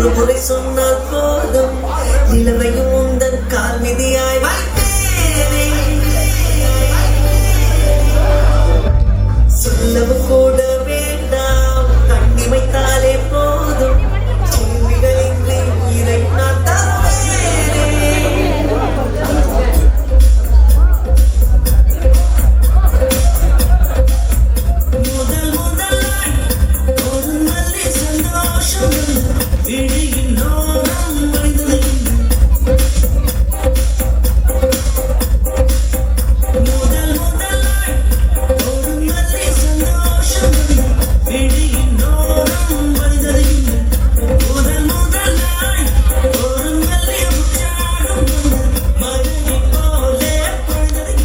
ஒரு முறை சொன்னால் போதும் நிலவையும் உந்தன் கால் மிதியாய் வைத்தேனே சொல்லவும் கூட வேண்டாம் கண்ணி வைத்தாலே போதும் கேள்விகளின்றி உயிரை நான் தருவேனே முதல் முதல் ஒரு நல்ல சந்தோஷம் விழியின் நோரம் மனிதனை முதல் முதல் ஒரு நல்ல சந்தோஷம் விழியின் நோரம் மனிதனை முதல் முதல் ஒரு நல்ல உற்சாகம் மழை போலே பொழுதை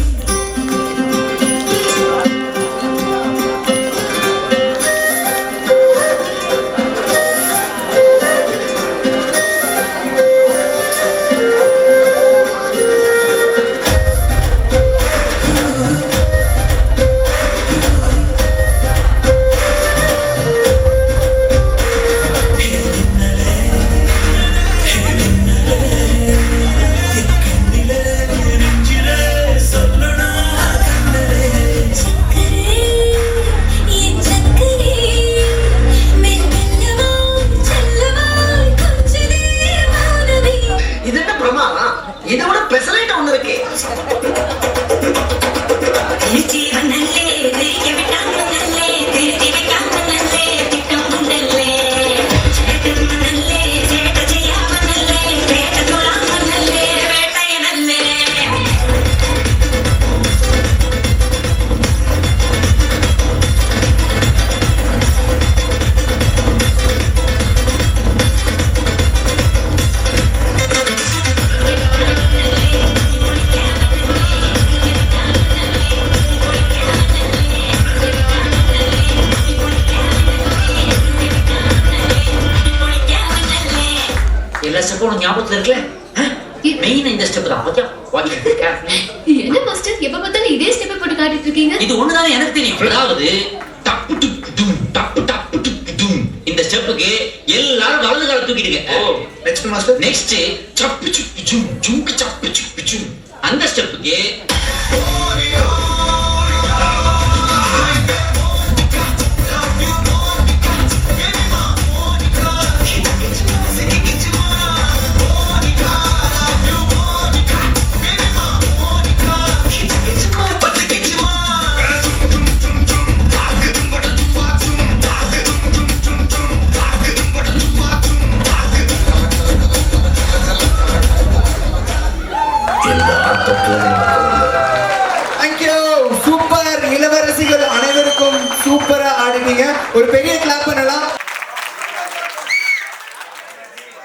இது என்ன பிரமாதம்? இதை விட பெசலைட் ஒண்ணு இருக்கு. எல்லா ஸ்டெப்பும் ஞாபகத்துல இருக்குல்ல? மெயின் இந்த ஸ்டெப் தான். பாத்தியா? Watch carefully. என்ன மாஸ்டர் எப்ப பார்த்தாலும் இதே ஸ்டெப் போட்டு காட்டிட்டு இருக்கீங்க? இது ஒண்ணுதானே எனக்கு தெரியும். அதாவது டப்பு டுப் டும் டப்பு டப்பு டுப் டும். இந்த ஸ்டெப்புக்கு எல்லாரும் வலது கால தூக்கிடுங்க. Next master. நெக்ஸ்ட் சப்பு சுப்பு ஜும் ஜும்க்கு சப்பு சுப்பு ஜும். அந்த ஸ்டெப்புக்கு தேங்க்யூ. சூப்பர். இளவரசிகள் அனைவருக்கும் சூப்பரா ஆடினீங்க. ஒரு பெரிய